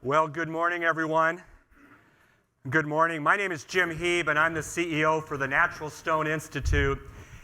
Well, good morning, everyone. Good morning. My name is Jim Heeb, and I'm the CEO for the Natural Stone Institute.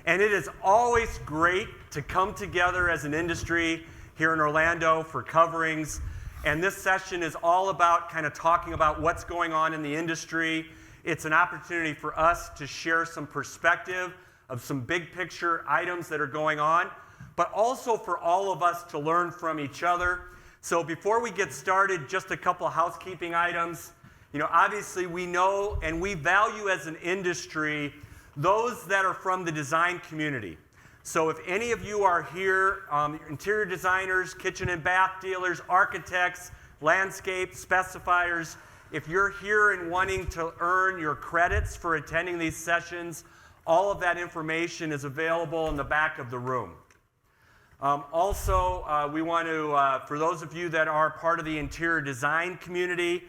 And it is always great to come together as an industry here in Orlando for coverings. And this session is all about kind of talking about what's going on in the industry. It's an opportunity for us to share some perspective of some big picture items that are going on, but also for all of us to learn from each other. So before we get started, just a couple of housekeeping items. Obviously we know and we value as an industry those that are from the design community. So if any of you are here, interior designers, kitchen and bath dealers, architects, landscape specifiers, if you're here and wanting to earn your credits for attending these sessions, all of that information is available in the back of the room. Also, we want to, for those of you that are part of the interior design community,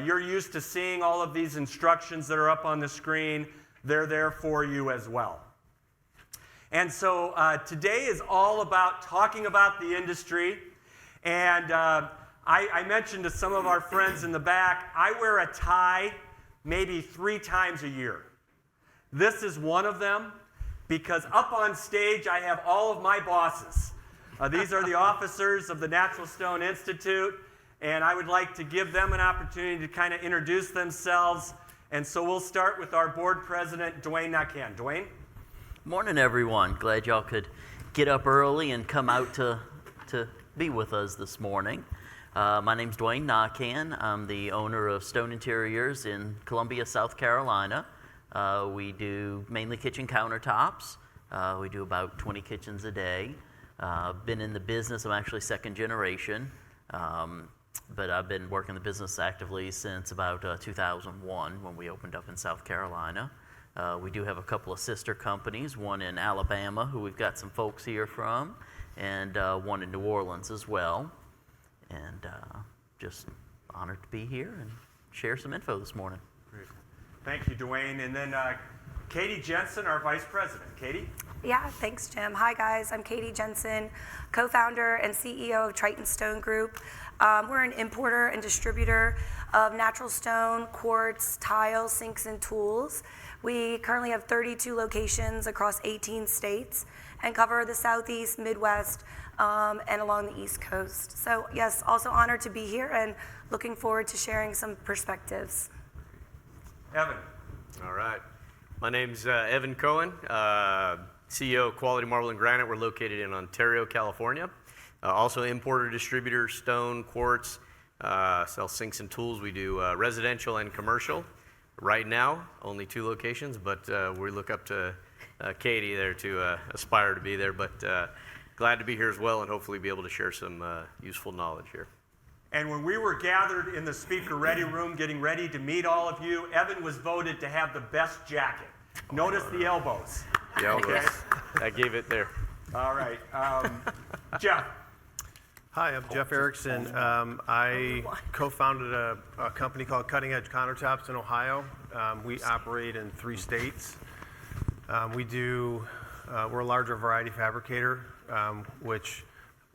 you're used to seeing all of these instructions that are up on the screen. They're there for you as well. And so today is all about talking about the industry. And I mentioned to some of our friends in the back, I wear a tie maybe 3 times a year. This is one of them, because up on stage I have all of my bosses. These are the officers of the Natural Stone Institute, and I would like to give them an opportunity to kind of introduce themselves. And so we'll start with our board president, Dwayne Nakan. Dwayne? Morning, everyone. Glad y'all could get up early and come out to be with us this morning. My name's Dwayne Nakan. I'm the owner of Stone Interiors in Columbia, South Carolina. We do mainly kitchen countertops. We do about 20 kitchens a day. Been in the business, I'm actually second generation, but I've been working the business actively since about 2001 when we opened up in South Carolina. We do have a couple of sister companies, one in Alabama, who we've got some folks here from, and one in New Orleans as well. And just honored to be here and share some info this morning. Great. Thank you, Dwayne. And then Katie Jensen, our vice president. Katie? Yeah, thanks, Jim. Hi, guys. I'm Katie Jensen, co-founder and CEO of Triton Stone Group. We're an importer and distributor of natural stone, quartz, tile, sinks, and tools. We currently have 32 locations across 18 states and cover the Southeast, Midwest, and along the East Coast. So, yes, also honored to be here and looking forward to sharing some perspectives. Evan. All right. My name's Evan Cohen, CEO of Quality Marble and Granite. We're located in Ontario, California. Also importer, distributor, stone, quartz, sell sinks and tools. We do residential and commercial. Right now, only 2 locations, but we look up to Katie there to aspire to be there. But glad to be here as well and hopefully be able to share some useful knowledge here. And when we were gathered in the speaker ready room getting ready to meet all of you, Evan was voted to have the best jacket. Notice the elbows. The elbows. Okay. I gave it there. All right. Jeff. Hi, I'm Jeff Erickson. I co-founded a company called Cutting Edge Countertops in Ohio. We operate in 3 states. We're a larger variety fabricator, which,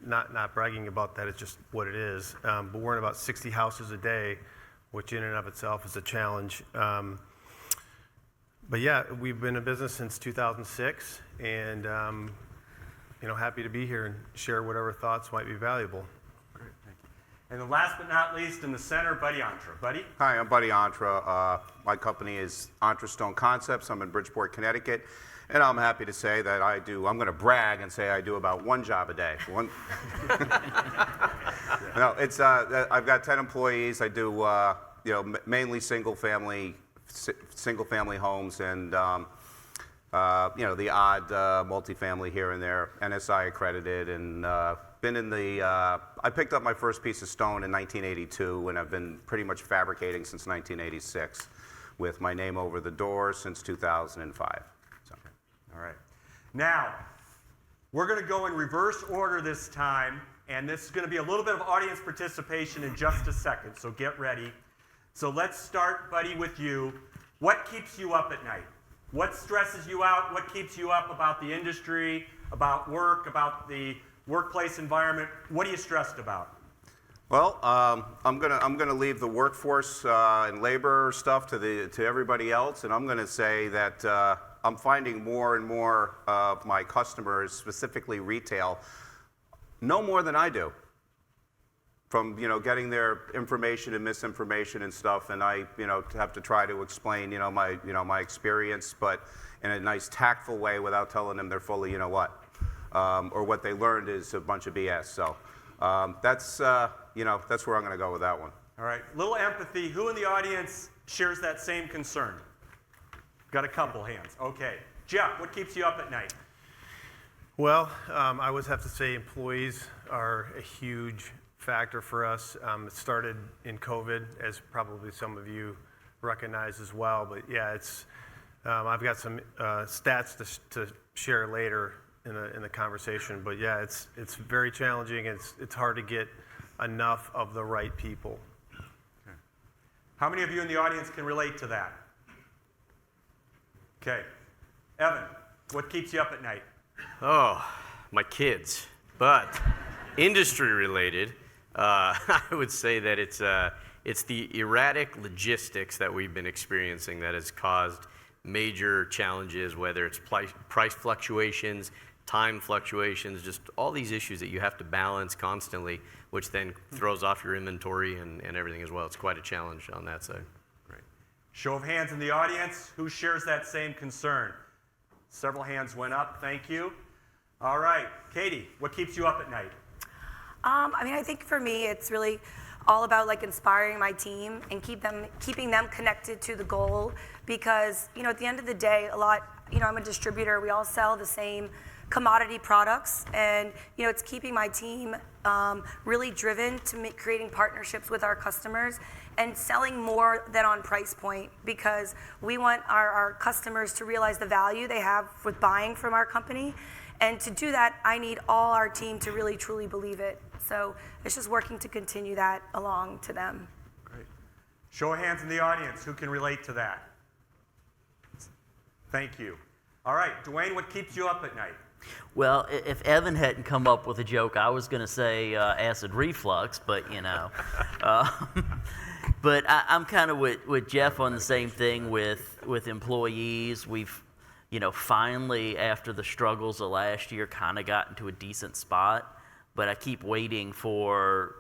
not bragging about that, it's just what it is. But we're in about 60 houses a day, which in and of itself is a challenge. But yeah, we've been in business since 2006, and happy to be here and share whatever thoughts might be valuable. Great, thank you. And then last but not least, in the center, Buddy Entre. Buddy? Hi, I'm Buddy Entre. My company is Entre Stone Concepts. I'm in Bridgeport, Connecticut. And I'm happy to say that I'm going to brag and say I do about 1 job a day. No, it's, I've got 10 employees. I do, mainly single family homes and, the odd multifamily here and there, NSI accredited, and been in the, I picked up my first piece of stone in 1982, and I've been pretty much fabricating since 1986 with my name over the door since 2005. So. All right. Now, we're going to go in reverse order this time, and this is going to be a little bit of audience participation in just a second, so get ready. So let's start, Buddy, with you. What keeps you up at night? What stresses you out? What keeps you up about the industry, about work, about the workplace environment? What are you stressed about? Well, I'm gonna leave the workforce and labor stuff to everybody else, and I'm gonna say that I'm finding more and more of my customers, specifically retail, know more than I do. From getting their information and misinformation and stuff, and I have to try to explain my experience, but in a nice tactful way without telling them they're full of or what they learned is a bunch of BS. So that's where I'm going to go with that one. All right, little empathy. Who in the audience shares that same concern? Got a couple hands. Okay. Jeff, what keeps you up at night? Well, I would have to say employees are a huge factor for us. It started in COVID, as probably some of you recognize as well. But yeah, it's I've got some stats to share later in the conversation. But yeah, it's very challenging. It's hard to get enough of the right people. Okay. How many of you in the audience can relate to that? Okay. Evan, what keeps you up at night? Oh, my kids. But industry related, I would say that it's the erratic logistics that we've been experiencing that has caused major challenges, whether it's price fluctuations, time fluctuations, just all these issues that you have to balance constantly, which then throws off your inventory and everything as well. It's quite a challenge on that side. Great. Show of hands in the audience. Who shares that same concern? Several hands went up. Thank you. All right. Katie, what keeps you up at night? I think for me, it's really all about inspiring my team and keeping them connected to the goal, because at the end of the day, I'm a distributor. We all sell the same commodity products, and it's keeping my team really driven to creating partnerships with our customers and selling more than on price point, because we want our customers to realize the value they have with buying from our company. And to do that, I need all our team to really, truly believe it. So it's just working to continue that along to them. Great. Show of hands in the audience. Who can relate to that? Thank you. All right, Dwayne, what keeps you up at night? Well, if Evan hadn't come up with a joke, I was going to say acid reflux, but but I'm kind of with Jeff on the same thing with employees. We've finally, after the struggles of last year, kind of gotten to a decent spot. But I keep waiting for,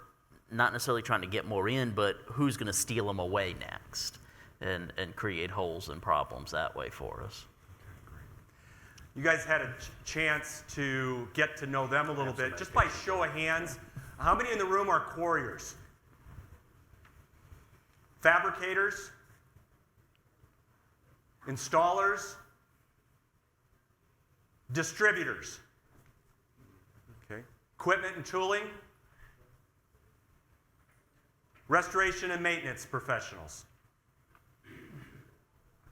not necessarily trying to get more in, but who's going to steal them away next and create holes and problems that way for us. You guys had a chance to get to know them a little bit. Just by show of hands, how many in the room are quarriers? Fabricators? Installers? Distributors? Okay. Equipment and tooling? Restoration and maintenance professionals?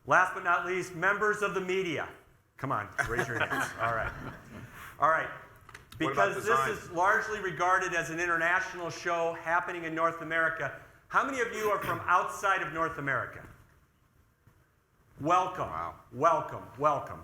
Last but not least, members of the media. Come on, raise your hands. All right. All right. Because this is largely regarded as an international show happening in North America, how many of you are from outside of North America? Welcome. Wow. Welcome. Welcome.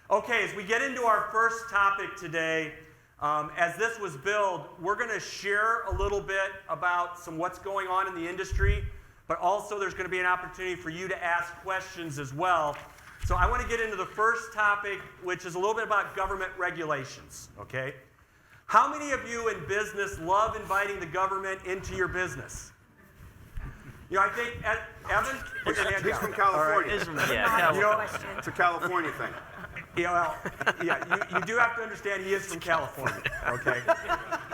Okay, as we get into our first topic today, as this was billed, we're going to share a little bit about what's going on in the industry, but also there's going to be an opportunity for you to ask questions as well. So I want to get into the first topic, which is a little bit about government regulations, okay? How many of you in business love inviting the government into your business? I think, Evan? Put your hand He's down. from California. Question. It's a California thing. You do have to understand he is from California, okay?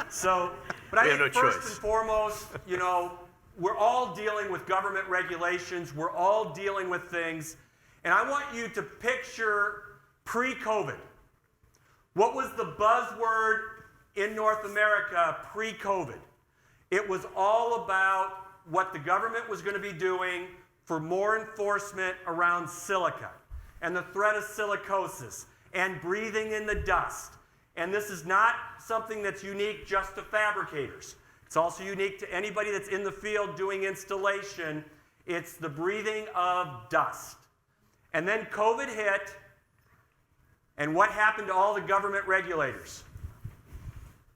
So, but I think first and foremost, we're all dealing with government regulations. We're all dealing with things. And I want you to picture pre-COVID. What was the buzzword in North America pre-COVID? It was all about what the government was going to be doing for more enforcement around silica and the threat of silicosis and breathing in the dust. And this is not something that's unique just to fabricators. It's also unique to anybody that's in the field doing installation. It's the breathing of dust. And then COVID hit, and what happened to all the government regulators?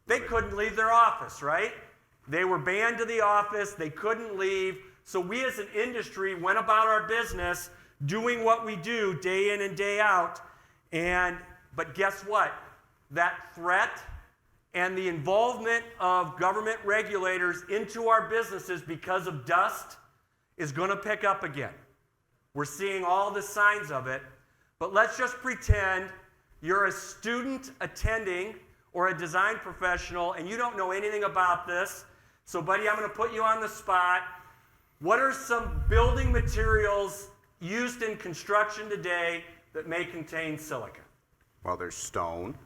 They couldn't leave their office, right? They were banned to the office. They couldn't leave. So we as an industry went about our business doing what we do day in and day out. But guess what? That threat and the involvement of government regulators into our businesses because of dust is going to pick up again. We're seeing all the signs of it. But let's just pretend you're a student attending or a design professional and you don't know anything about this. So, buddy, I'm going to put you on the spot. What are some building materials used in construction today that may contain silica? Well, there's stone.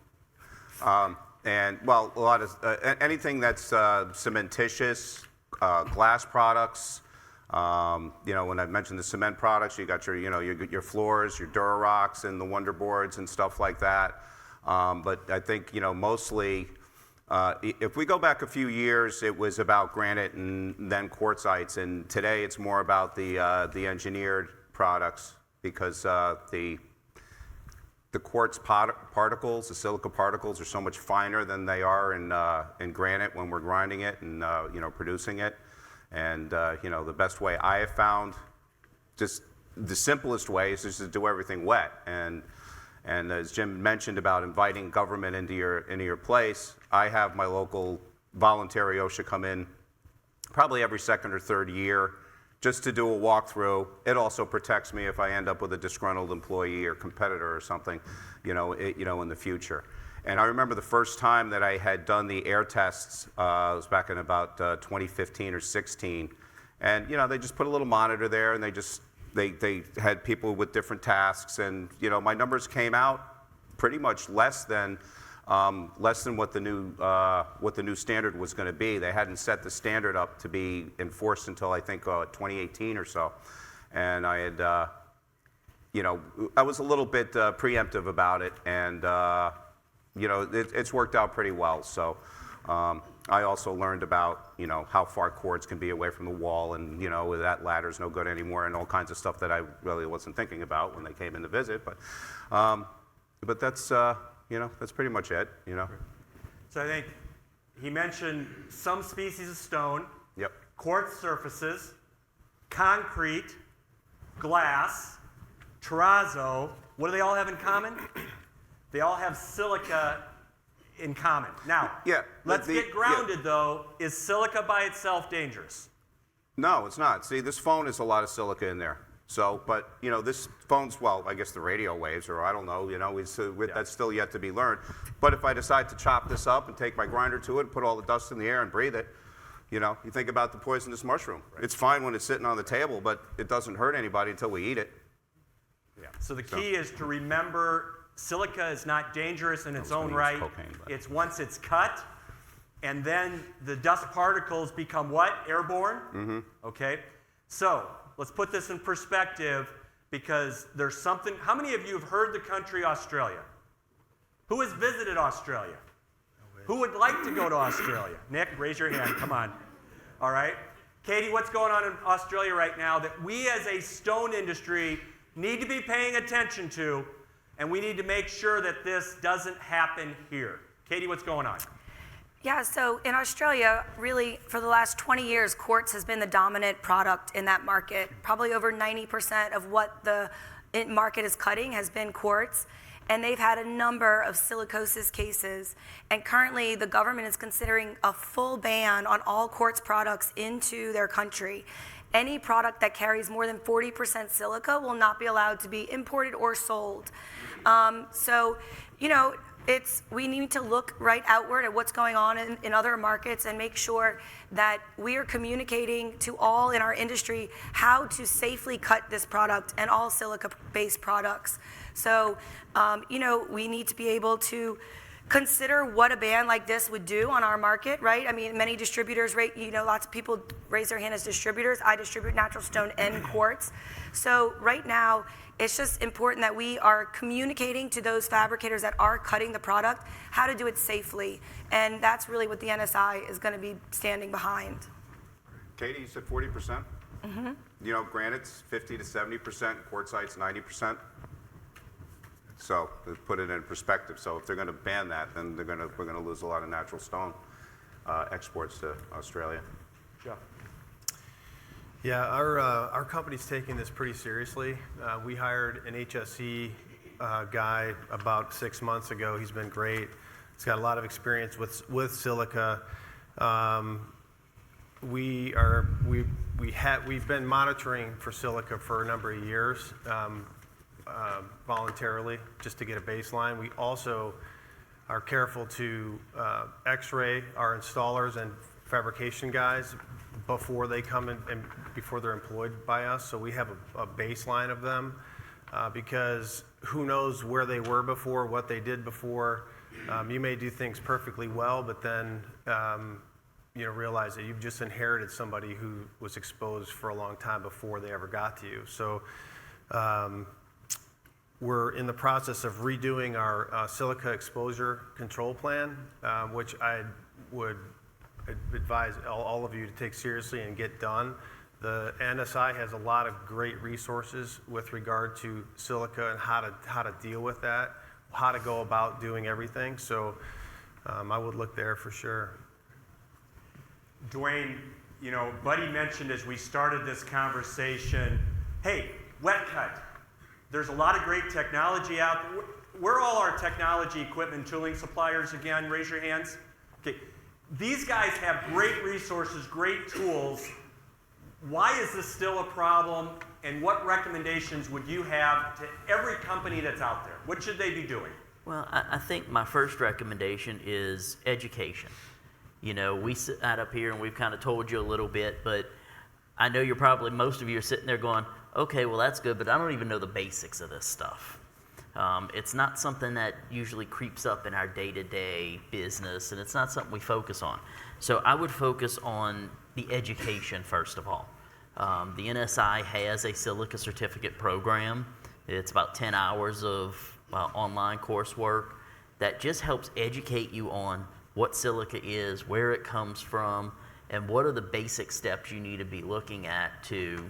And, well, a lot of anything that's cementitious, glass products. When I mentioned the cement products, you got your floors, your Durarocks, and the Wonder Boards and stuff like that. But I think mostly, if we go back a few years, it was about granite and then quartzites, and today it's more about the engineered products because the quartz particles, the silica particles, are so much finer than they are in granite when we're grinding it and producing it. And the best way I have found, just the simplest way, is just to do everything wet. And as Jim mentioned about inviting government into your place, I have my local voluntary OSHA come in probably every second or third year just to do a walkthrough. It also protects me if I end up with a disgruntled employee or competitor or something, in the future. And I remember the first time that I had done the air tests, it was back in about 2015 or 16. And, they just put a little monitor there and they had people with different tasks. And, my numbers came out pretty much less than what the new standard was going to be. They hadn't set the standard up to be enforced until I think 2018 or so. And I had, I was a little bit preemptive about it. And, it's worked out pretty well. So I also learned about, how far cords can be away from the wall and, that ladder's no good anymore and all kinds of stuff that I really wasn't thinking about when they came in to visit. But that's, that's pretty much it, So I think he mentioned some species of stone, Yep. quartz surfaces, concrete, glass, terrazzo. What do they all have in common? They all have silica in common. Now, let's get grounded, though. Is silica by itself dangerous? No, it's not. See, this phone has a lot of silica in there. So, but, this phone's, well, I guess the radio waves, or I don't know, that's still yet to be learned. But if I decide to chop this up and take my grinder to it and put all the dust in the air and breathe it, you think about the poisonous mushroom. Right. It's fine when it's sitting on the table, but it doesn't hurt anybody until we eat it. Yeah. So the key is to remember silica is not dangerous in its own right. It's once it's cut, and then the dust particles become what? Airborne? Mm-hmm. Okay. So let's put this in perspective because there's something. How many of you have heard the country Australia? Who has visited Australia? Who would like to go to Australia? Nick, raise your hand. Come on. All right. Katie, what's going on in Australia right now that we as a stone industry need to be paying attention to, and we need to make sure that this doesn't happen here? Katie, what's going on? Yeah, so in Australia, really, for the last 20 years, quartz has been the dominant product in that market. Probably over 90% of what the market is cutting has been quartz. And they've had a number of silicosis cases. And currently, the government is considering a full ban on all quartz products into their country. Any product that carries more than 40% silica will not be allowed to be imported or sold. We need to look right outward at what's going on in other markets and make sure that we are communicating to all in our industry how to safely cut this product and all silica-based products. So, we need to be able to consider what a ban like this would do on our market, right? I mean, many distributors, lots of people raise their hand as distributors. I distribute natural stone and quartz. So right now, it's just important that we are communicating to those fabricators that are cutting the product how to do it safely. And that's really what the NSI is going to be standing behind. Katie, you said 40%? Mm-hmm. Granite's 50 to 70%, quartzite's 90%. So to put it in perspective, so if they're going to ban that, then we're going to lose a lot of natural stone. exports to Australia. Jeff. Yeah, our company's taking this pretty seriously. We hired an HSE guy about 6 months ago. He's been great. He's got a lot of experience with silica. We've been monitoring for silica for a number of years voluntarily, just to get a baseline. We also are careful to X-ray our installers and fabrication guys before they come in and before they're employed by us. So we have a baseline of them because who knows where they were before, what they did before. You may do things perfectly well, but then realize that you've just inherited somebody who was exposed for a long time before they ever got to you. So we're in the process of redoing our silica exposure control plan, which I would advise all of you to take seriously and get done. The NSI has a lot of great resources with regard to silica and how to deal with that, how to go about doing everything. So I would look there for sure. Dwayne, Buddy mentioned as we started this conversation, hey, wet cut. There's a lot of great technology out there. Where are all our technology equipment tooling suppliers again? Raise your hands. Okay. These guys have great resources, great tools. Why is this still a problem, and what recommendations would you have to every company that's out there? What should they be doing? Well, I think my first recommendation is education. We sat up here and we've kind of told you a little bit, but I know most of you are sitting there going, okay, well that's good, but I don't even know the basics of this stuff. It's not something that usually creeps up in our day-to-day business, and it's not something we focus on. So I would focus on the education first of all. The NSI has a silica certificate program. It's about 10 hours of online coursework that just helps educate you on what silica is, where it comes from, and what are the basic steps you need to be looking at to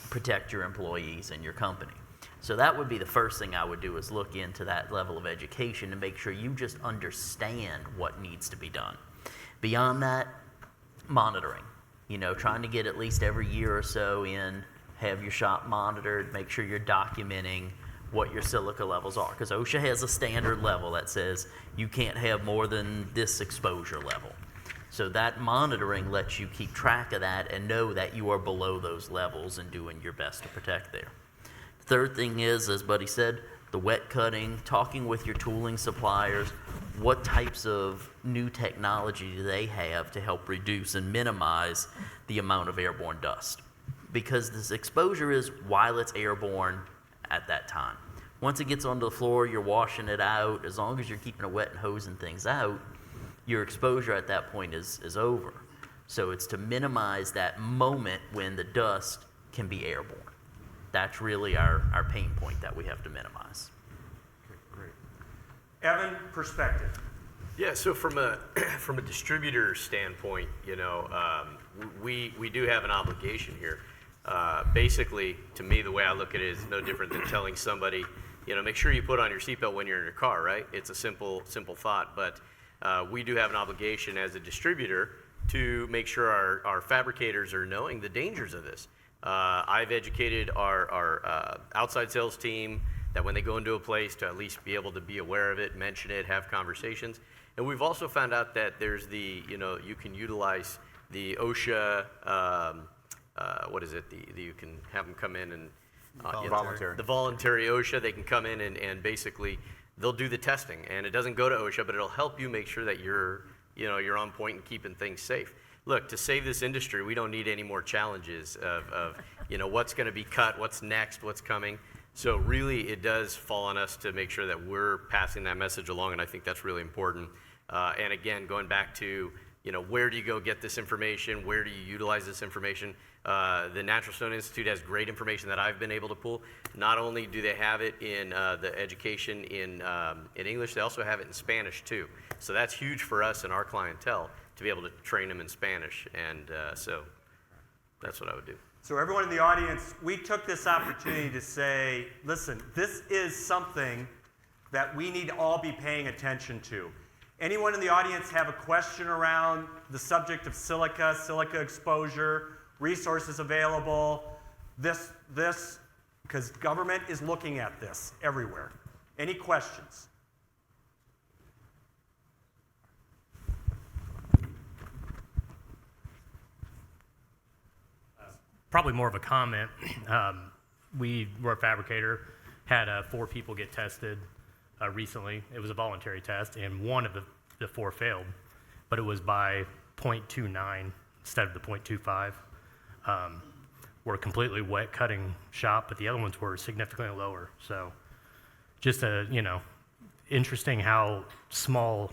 protect your employees and your company. So that would be the first thing I would do, is look into that level of education to make sure you just understand what needs to be done. Beyond that, monitoring. Trying to get at least every year or so have your shop monitored, make sure you're documenting what your silica levels are. Because OSHA has a standard level that says you can't have more than this exposure level. So that monitoring lets you keep track of that and know that you are below those levels and doing your best to protect there. The third thing is, as Buddy said, the wet cutting, talking with your tooling suppliers, what types of new technology do they have to help reduce and minimize the amount of airborne dust? Because this exposure is while it's airborne at that time. Once it gets onto the floor, you're washing it out. As long as you're keeping it wet and hosing things out, your exposure at that point is over. So it's to minimize that moment when the dust can be airborne. That's really our pain point that we have to minimize. Okay, great. Evan, perspective. Yeah, so from a distributor standpoint, we do have an obligation here. Basically, to me, the way I look at it is no different than telling somebody, make sure you put on your seatbelt when you're in your car, right? It's a simple thought, but we do have an obligation as a distributor to make sure our fabricators are knowing the dangers of this. I've educated our outside sales team that when they go into a place to at least be able to be aware of it, mention it, have conversations. And we've also found out that there's you can utilize the OSHA, you can have them come in and Voluntary. The voluntary OSHA, they can come in and basically they'll do the testing, and it doesn't go to OSHA, but it'll help you make sure that you're on point and keeping things safe. Look, to save this industry, we don't need any more challenges of what's going to be cut, what's next, what's coming. So really, it does fall on us to make sure that we're passing that message along, and I think that's really important. And again, going back to where do you go get this information? Where do you utilize this information? The Natural Stone Institute has great information that I've been able to pull. Not only do they have it in the education in English, they also have it in Spanish too. So that's huge for us and our clientele to be able to train them in Spanish. And so that's what I would do. So everyone in the audience, we took this opportunity to say, listen, this is something that we need to all be paying attention to. Anyone in the audience have a question around the subject of silica, silica exposure, resources available, this, because government is looking at this everywhere. Any questions? Probably more of a comment. We were a fabricator, had 4 people get tested recently. It was a voluntary test, and one of the 4 failed, but it was by 0.29 instead of the 0.25. We're a completely wet cutting shop, but the other ones were significantly lower. So just interesting how small,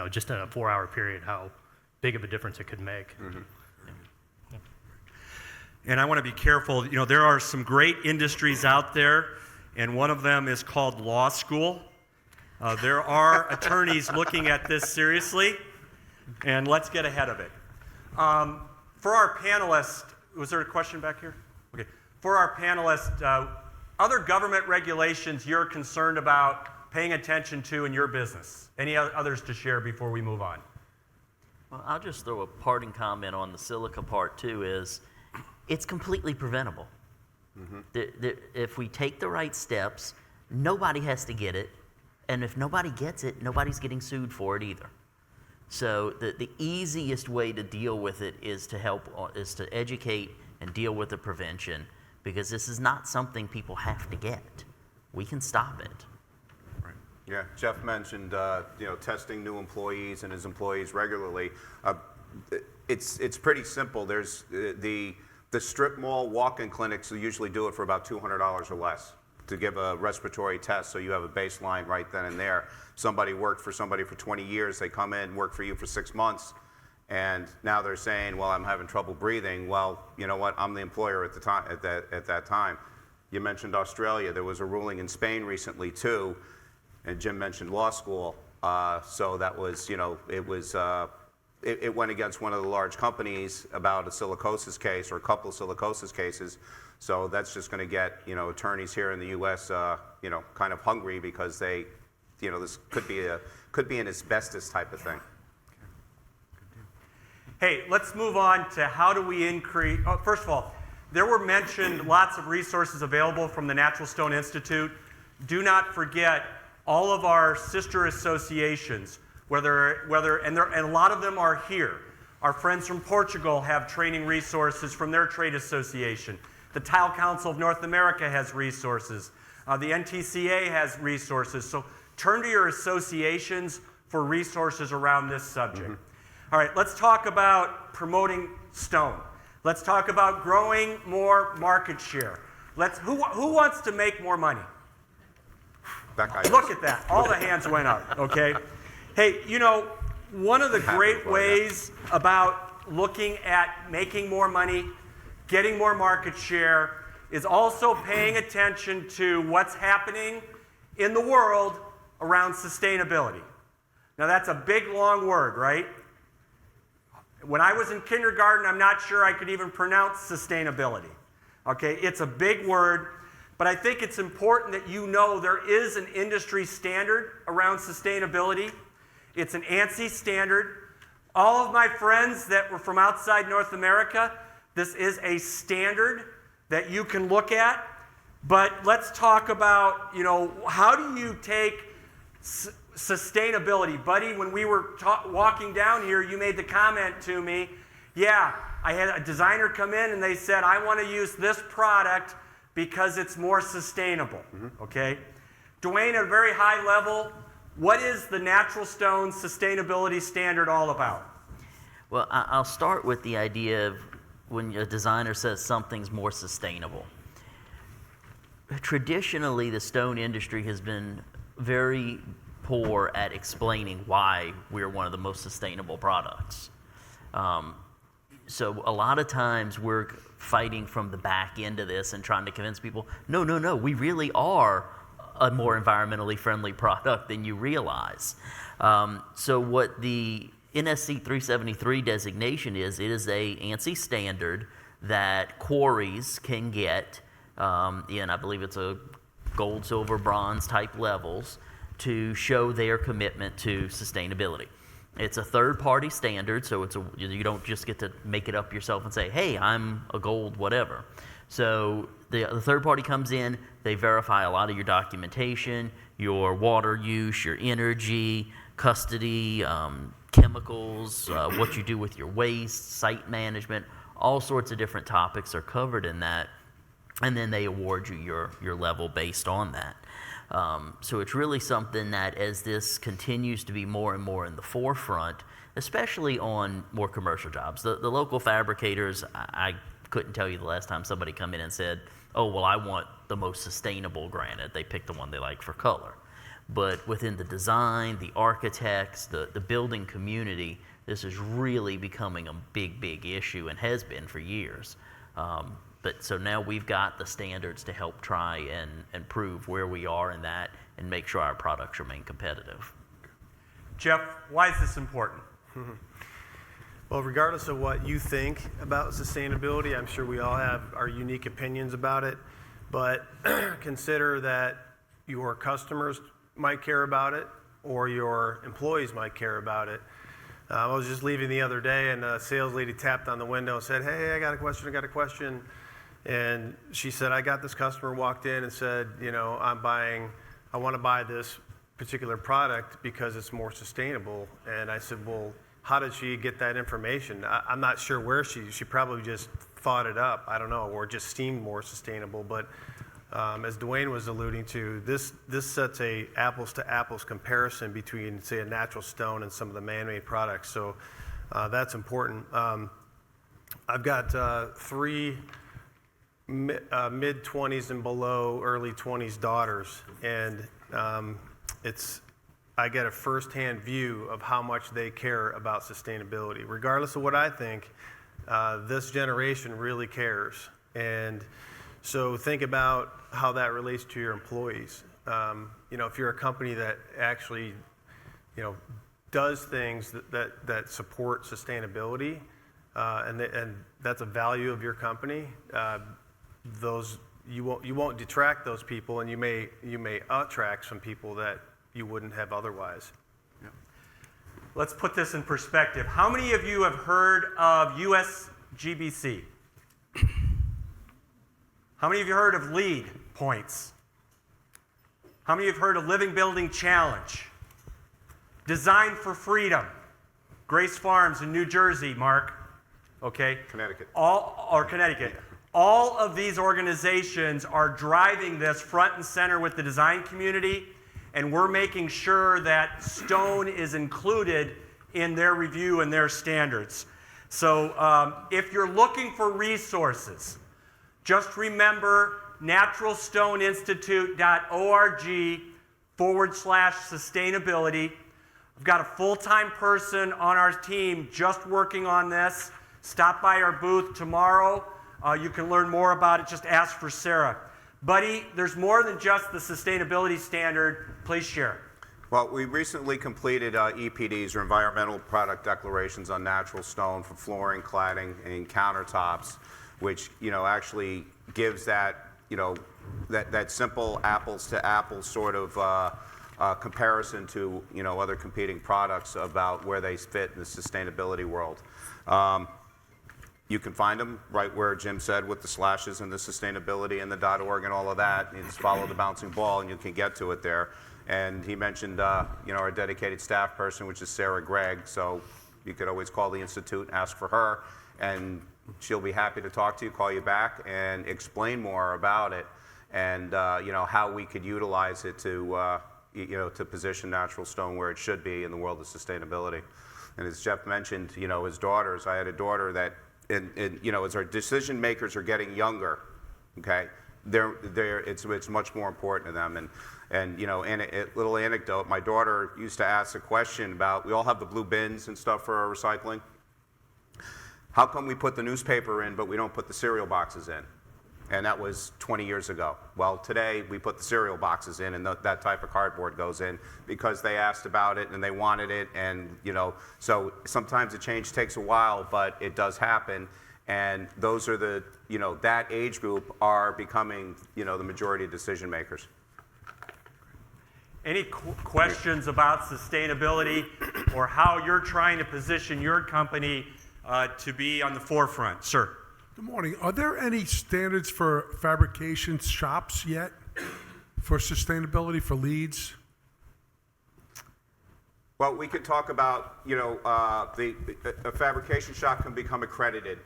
just in a 4-hour period, how big of a difference it could make. Mm-hmm. And I want to be careful. There are some great industries out there, and one of them is called law school. There are attorneys looking at this seriously, and let's get ahead of it. For our panelists, was there a question back here? Okay. For our panelists, other government regulations you're concerned about paying attention to in your business? Any others to share before we move on? Well, I'll just throw a parting comment on the silica part too. Is it's completely preventable. Mm-hmm. If we take the right steps, nobody has to get it, and if nobody gets it, nobody's getting sued for it either. So the easiest way to deal with it is to educate and deal with the prevention, because this is not something people have to get. We can stop it. Right. Yeah, Jeff mentioned testing new employees and his employees regularly. It's pretty simple. There's the strip mall walk-in clinics usually do it for about $200 or less to give a respiratory test, so you have a baseline right then and there. Somebody worked for somebody for 20 years, they come in, work for you for 6 months, and now they're saying, well, I'm having trouble breathing. Well, you know what, I'm the employer at that time. You mentioned Australia. There was a ruling in Spain recently too, and Jim mentioned law school. So that was, it went against one of the large companies about a silicosis case or a couple of silicosis cases. So that's just going to get, attorneys here in the U.S., kind of hungry because they, this could be an asbestos type of thing. Hey, let's move on to how do we increase. Oh, first of all, there were mentioned lots of resources available from the Natural Stone Institute. Do not forget all of our sister associations, and a lot of them are here. Our friends from Portugal have training resources from their trade association. The Tile Council of North America has resources. The NTCA has resources. So turn to your associations for resources around this subject. Mm-hmm. All right, let's talk about promoting stone. Let's talk about growing more market share. Who wants to make more money? Look at that. All the hands went up, okay? Hey, one of the great ways about looking at making more money, getting more market share, is also paying attention to what's happening in the world around sustainability. Now, that's a big, long word, right? When I was in kindergarten, I'm not sure I could even pronounce sustainability. Okay, it's a big word, but I think it's important that there is an industry standard around sustainability. It's an ANSI standard. All of my friends that were from outside North America, this is a standard that you can look at. But let's talk about, how do you take sustainability? Buddy, when we were walking down here, you made the comment to me, yeah, I had a designer come in and they said, I want to use this product because it's more sustainable, okay? Dwayne, at a very high level, what is the Natural Stone sustainability standard all about? Well, I'll start with the idea of when a designer says something's more sustainable. Traditionally, the stone industry has been very poor at explaining why we're one of the most sustainable products. So a lot of times we're fighting from the back end of this and trying to convince people, no, we really are a more environmentally friendly product than you realize. So what the NSC 373 designation is, it is a ANSI standard that quarries can get, and I believe it's a gold, silver, bronze type levels, to show their commitment to sustainability. It's a third-party standard, so you don't just get to make it up yourself and say, hey, I'm a gold whatever. So the third party comes in, they verify a lot of your documentation, your water use, your energy, custody, chemicals, what you do with your waste, site management, all sorts of different topics are covered in that, and then they award you your level based on that. So it's really something that as this continues to be more and more in the forefront, especially on more commercial jobs, the local fabricators, I couldn't tell you the last time somebody come in and said, oh, well, I want the most sustainable granite. They picked the one they like for color. But within the design, the architects, the building community, this is really becoming a big, big issue and has been for years. But so now we've got the standards to help try and prove where we are in that and make sure our products remain competitive. Jeff, why is this important? Well, regardless of what you think about sustainability, I'm sure we all have our unique opinions about it, but consider that your customers might care about it or your employees might care about it. I was just leaving the other day and a sales lady tapped on the window and said, hey, I got a question. And she said, I got this customer walked in and said, I want to buy this particular product because it's more sustainable. And I said, well, how did she get that information? I'm not sure where she probably just thought it up, I don't know, or just seemed more sustainable. But as Dwayne was alluding to, this sets a apples to apples comparison between, say, a natural stone and some of the man-made products. So that's important. I've got 3 mid-20s and below, early 20s daughters, and I get a firsthand view of how much they care about sustainability. Regardless of what I think, this generation really cares. And so think about how that relates to your employees. If you're a company that actually, does things that support sustainability, and that's a value of your company, you won't detract those people, and you may attract some people that you wouldn't have otherwise. Let's put this in perspective. How many of you have heard of USGBC? How many of you heard of LEED points? How many of you have heard of Living Building Challenge? Design for Freedom, Grace Farms in New Jersey, Mark. Okay? Connecticut. Connecticut. All of these organizations are driving this front and center with the design community, and we're making sure that stone is included in their review and their standards. So if you're looking for resources, just remember naturalstoneinstitute.org/sustainability. I've got a full-time person on our team just working on this. Stop by our booth tomorrow. You can learn more about it. Just ask for Sarah. Buddy, there's more than just the sustainability standard. Please share. Well, we recently completed EPDs, or Environmental Product Declarations, on natural stone for flooring, cladding, and countertops, which actually gives that that simple apples to apples sort of comparison to other competing products about where they fit in the sustainability world. You can find them right where Jim said, with the slashes and the sustainability and the .org and all of that. You just follow the bouncing ball and you can get to it there. And he mentioned our dedicated staff person, which is Sarah Gregg. So you could always call the Institute and ask for her, and she'll be happy to talk to you, call you back, and explain more about it, and how we could utilize it to to position natural stone where it should be in the world of sustainability. And as Jeff mentioned, his daughters. I had a daughter that, as our decision makers are getting younger, okay, it's much more important to them. And a little anecdote. My daughter used to ask a question about, we all have the blue bins and stuff for our recycling. How come we put the newspaper in, but we don't put the cereal boxes in? And that was 20 years ago. Well, today we put the cereal boxes in, and that type of cardboard goes in because they asked about it and they wanted it, and so sometimes the change takes a while, but it does happen. And those are the that age group are becoming the majority of decision makers. Any questions about sustainability or how you're trying to position your company to be on the forefront? Sir. Good morning. Are there any standards for fabrication shops yet for sustainability for leads? Well, we could talk about, a fabrication shop can become accredited.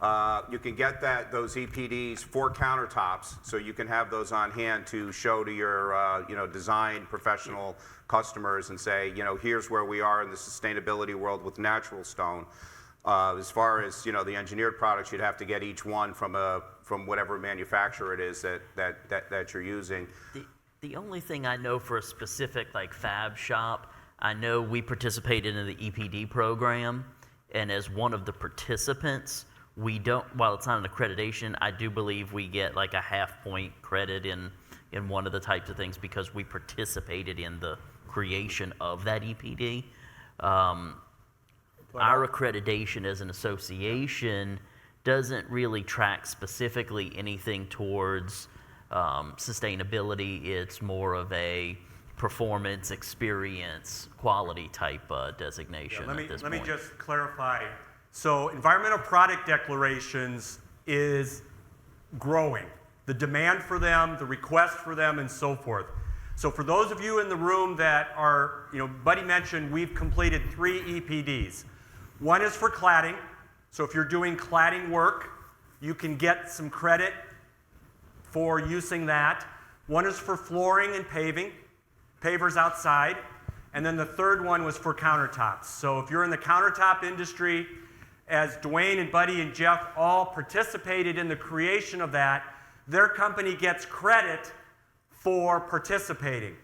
You can get those EPDs for countertops, so you can have those on hand to show to your, design professional customers and say, here's where we are in the sustainability world with natural stone. As far as, the engineered products, you'd have to get each one from whatever manufacturer it is that you're using. The only thing I know for a specific like fab shop, I know we participated in the EPD program, and as one of the participants, we don't, while it's not an accreditation, I do believe we get like a half-point credit in one of the types of things because we participated in the creation of that EPD. Our accreditation as an association doesn't really track specifically anything towards sustainability. It's more of a performance, experience, quality type designation at this point. Let me just clarify. So environmental product declarations is growing. The demand for them, the request for them, and so forth. So for those of you in the room that are, Buddy mentioned we've completed 3 EPDs. One is for cladding. So if you're doing cladding work, you can get some credit for using that. One is for flooring and paving, pavers outside. And then the third one was for countertops. So if you're in the countertop industry, as Dwayne and Buddy and Jeff all participated in the creation of that, their company gets credit for participating.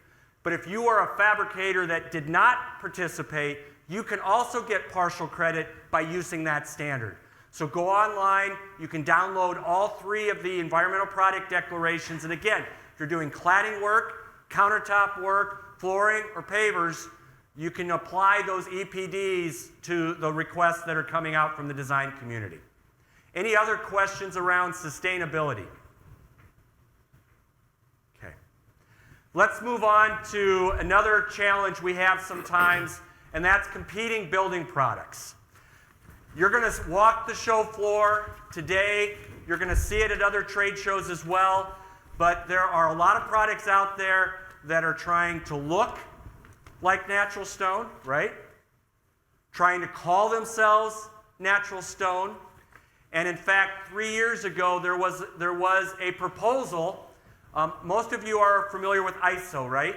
But if you are a fabricator that did not participate, you can also get partial credit by using that standard. So go online, you can download all 3 of the environmental product declarations. And again, if you're doing cladding work, countertop work, flooring, or pavers, you can apply those EPDs to the requests that are coming out from the design community. Any other questions around sustainability? Okay. Let's move on to another challenge we have sometimes, and that's competing building products. You're going to walk the show floor today. You're going to see it at other trade shows as well. But there are a lot of products out there that are trying to look like natural stone, right? Trying to call themselves natural stone. And in fact, 3 years ago, there was a proposal. Most of you are familiar with ISO, right?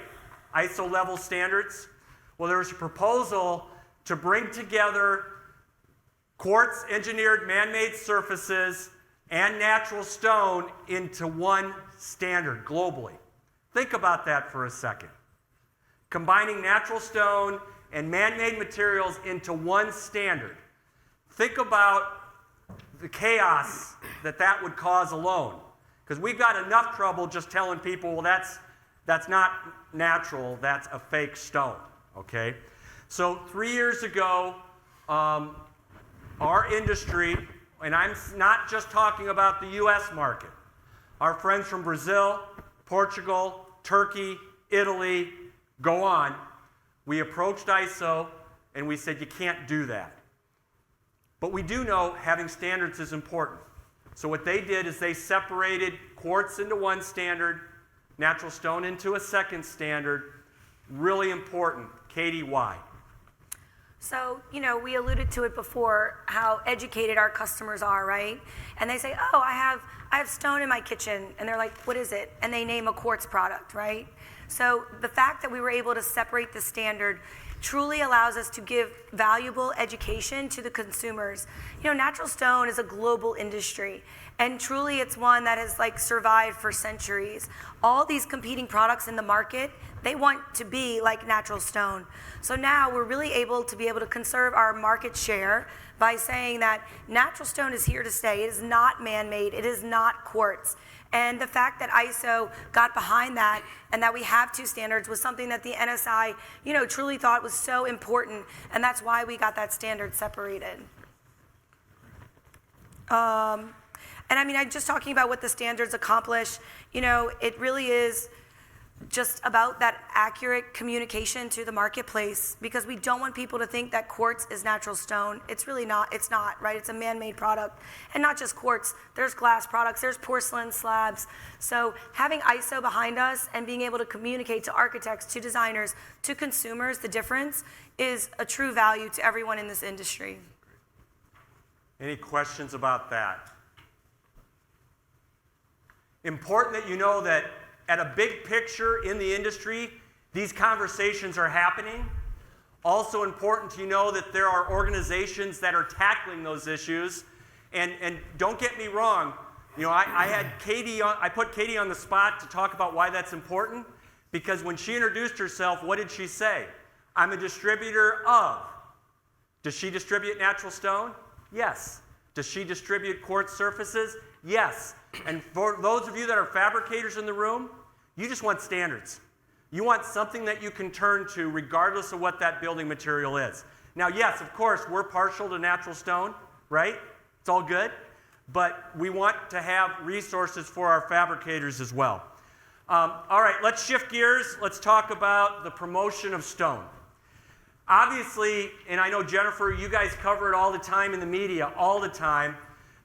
ISO level standards. Well, there was a proposal to bring together quartz engineered man-made surfaces and natural stone into one standard globally. Think about that for a second. Combining natural stone and man-made materials into one standard. Think about the chaos that would cause alone. Because we've got enough trouble just telling people, well, that's not natural, that's a fake stone, okay? So 3 years ago, our industry, and I'm not just talking about the US market, our friends from Brazil, Portugal, Turkey, Italy, go on. We approached ISO and we said, you can't do that. But we do know having standards is important. So what they did is they separated quartz into one standard, natural stone into a second standard. Really important. Katie, why? So, we alluded to it before, how educated our customers are, right? And they say, oh, I have stone in my kitchen. And they're like, what is it? And they name a quartz product, right? So the fact that we were able to separate the standard truly allows us to give valuable education to the consumers. Natural stone is a global industry, and truly it's one that has survived for centuries. All these competing products in the market, they want to be like natural stone. So now we're really able to conserve our market share by saying that natural stone is here to stay. It is not man-made. It is not quartz. And the fact that ISO got behind that and that we have 2 standards was something that the NSI, truly thought was so important, and that's why we got that standard separated. And just talking about what the standards accomplish, it really is just about that accurate communication to the marketplace, because we don't want people to think that quartz is natural stone. It's really not. It's not, right? It's a man-made product. And not just quartz. There's glass products. There's porcelain slabs. So having ISO behind us and being able to communicate to architects, to designers, to consumers the difference is a true value to everyone in this industry. Any questions about that? Important that you know that at a big picture in the industry, these conversations are happening. Also important to know that there are organizations that are tackling those issues. And don't get me wrong, you know, I put Katie on the spot to talk about why that's important, because when she introduced herself, what did she say? I'm a distributor of. Does she distribute natural stone? Yes. Does she distribute quartz surfaces? Yes. And for those of you that are fabricators in the room, you just want standards. You want something that you can turn to regardless of what that building material is. Now, yes, of course, we're partial to natural stone, right? It's all good. But we want to have resources for our fabricators as well. All right, let's shift gears. Let's talk about the promotion of stone. Obviously, and I know, Jennifer, you guys cover it all the time in the media, all the time.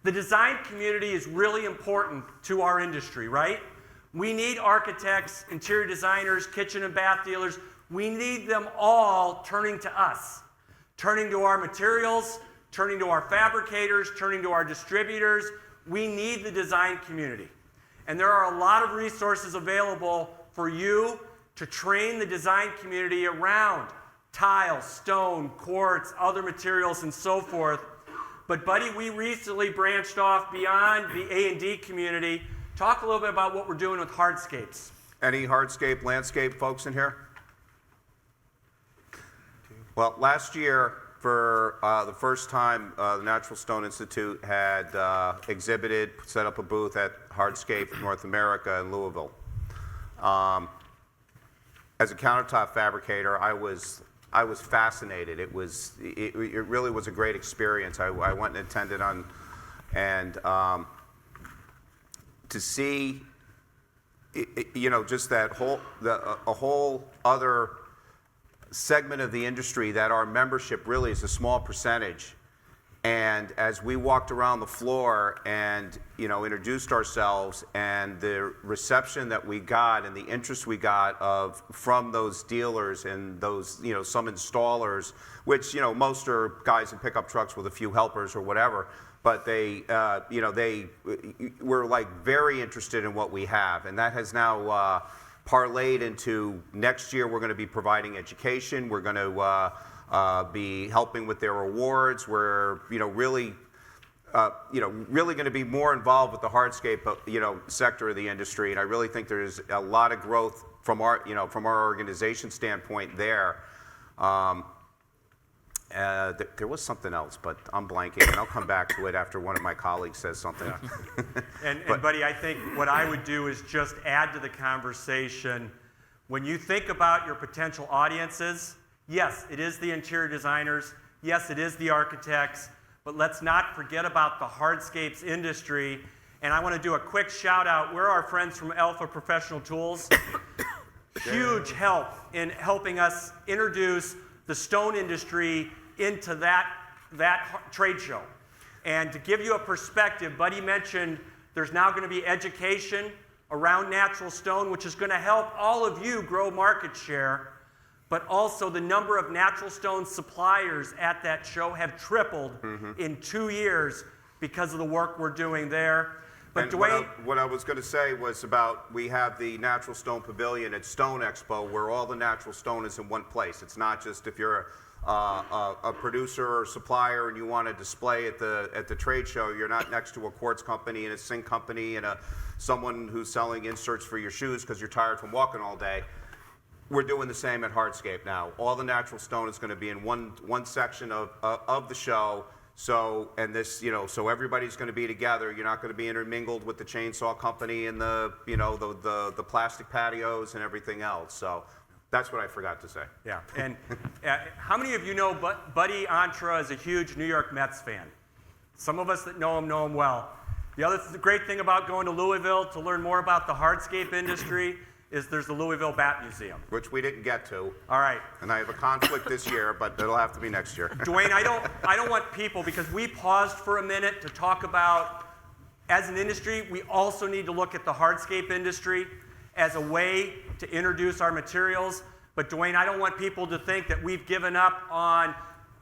The design community is really important to our industry, right? We need architects, interior designers, kitchen and bath dealers. We need them all turning to us, turning to our materials, turning to our fabricators, turning to our distributors. We need the design community. And there are a lot of resources available for you to train the design community around tile, stone, quartz, other materials, and so forth. But Buddy, we recently branched off beyond the A&D community. Talk a little bit about what we're doing with hardscapes. Any hardscape, landscape folks in here? Well, last year, for the first time, the Natural Stone Institute had exhibited, set up a booth at Hardscape North America in Louisville. As a countertop fabricator, I was fascinated. It really was a great experience. I went and attended on, and to see, you know, just that a whole other segment of the industry that our membership really is a small percentage. And as we walked around the floor and, you know, introduced ourselves, and the reception that we got and the interest we got from those dealers and those, you know, some installers, which, you know, most are guys in pickup trucks with a few helpers or whatever, but they, you know, they were like very interested in what we have. And that has now parlayed into next year we're going to be providing education. We're going to be helping with their awards. We're, you know, really going to be more involved with the hardscape, you know, sector of the industry. And I really think there's a lot of growth from our, you know, from our organization standpoint there. There was something else, but I'm blanking, and I'll come back to it after one of my colleagues says something. And Buddy, I think what I would do is just add to the conversation. When you think about your potential audiences, yes, it is the interior designers. Yes, it is the architects. But let's not forget about the hardscapes industry. And I want to do a quick shout out. We're our friends from Alpha Professional Tools. Huge help in helping us introduce the stone industry into that trade show. And to give you a perspective, Buddy mentioned there's now going to be education around natural stone, which is going to help all of you grow market share. But also the number of natural stone suppliers at that show have tripled in 2 years because of the work we're doing there. But And Dwayne, what I was going to say was about, we have the Natural Stone Pavilion at Stone Expo, where all the natural stone is in one place. It's not just if you're a producer or supplier and you want to display at the trade show, you're not next to a quartz company and a zinc company and someone who's selling inserts for your shoes because you're tired from walking all day. We're doing the same at Hardscape now. All the natural stone is going to be in one section of the show. So, and this, you know, so everybody's going to be together. You're not going to be intermingled with the chainsaw company and the, you know, the plastic patios and everything else. So that's what I forgot to say. yeah. And how many of you know Buddy Antra is a huge New York Mets fan? Some of us that know him well. The great thing about going to Louisville to learn more about the hardscape industry is there's the Louisville Bat Museum. Which we didn't get to. All right. And I have a conflict this year, but it'll have to be next year. Dwayne, I don't want people, because we paused for a minute to talk about, as an industry, we also need to look at the hardscape industry as a way to introduce our materials. But Dwayne, I don't want people to think that we've given up on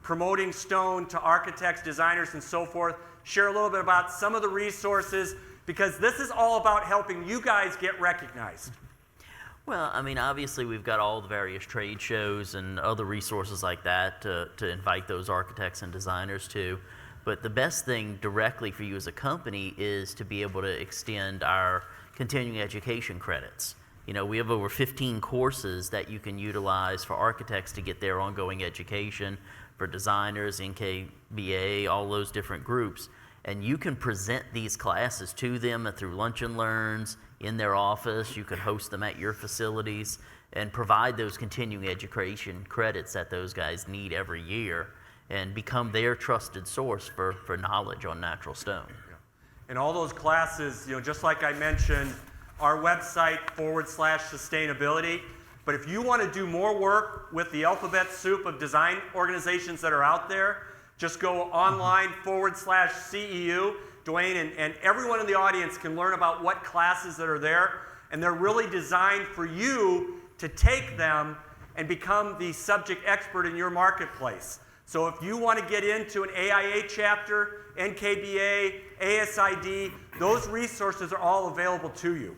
promoting stone to architects, designers, and so forth. Share a little bit about some of the resources, because this is all about helping you guys get recognized. Well, I mean, obviously we've got all the various trade shows and other resources like that to invite those architects and designers to. But the best thing directly for you as a company is to be able to extend our continuing education credits. You know, we have over 15 courses that you can utilize for architects to get their ongoing education, for designers, NKBA, all those different groups. And you can present these classes to them through lunch and learns, in their office. You can host them at your facilities and provide those continuing education credits that those guys need every year and become their trusted source for knowledge on natural stone. And all those classes, you know, just like I mentioned, our website /sustainability. But if you want to do more work with the alphabet soup of design organizations that are out there, just go online /CEU. Dwayne and everyone in the audience can learn about what classes that are there. And they're really designed for you to take them and become the subject expert in your marketplace. So if you want to get into an AIA chapter, NKBA, ASID, those resources are all available to you.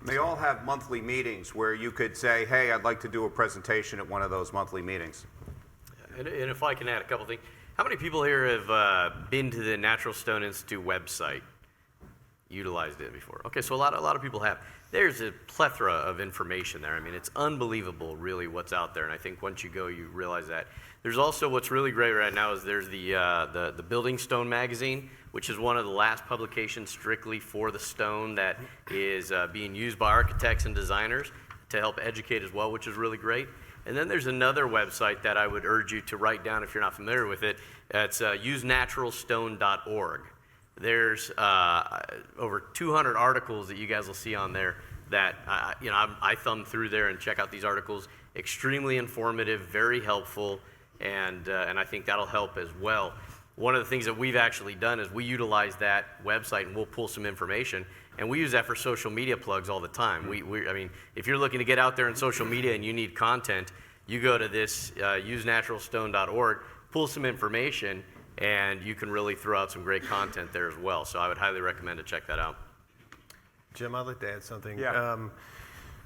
They all have monthly meetings where you could say, hey, I'd like to do a presentation at one of those monthly meetings. And if I can add a couple things. How many people here have been to the Natural Stone Institute website, utilized it before? Okay, so a lot of people have. There's a plethora of information there. I mean, it's unbelievable, really, what's out there. And I think once you go, you realize that. There's also what's really great right now is there's the Building Stone magazine, which is one of the last publications strictly for the stone that is being used by architects and designers to help educate as well, which is really great. And then there's another website that I would urge you to write down if you're not familiar with it. It's usenaturalstone.org. There's over 200 articles that you guys will see on there that I thumb through there and check out these articles. Extremely informative, very helpful, and I think that'll help as well. One of the things that we've actually done is we utilize that website and we'll pull some information, and we use that for social media plugs all the time. I mean, if you're looking to get out there in social media and you need content, you go to this usenaturalstone.org, pull some information, and you can really throw out some great content there as well. So I would highly recommend to check that out. Jim, I'd like to add something. Yeah.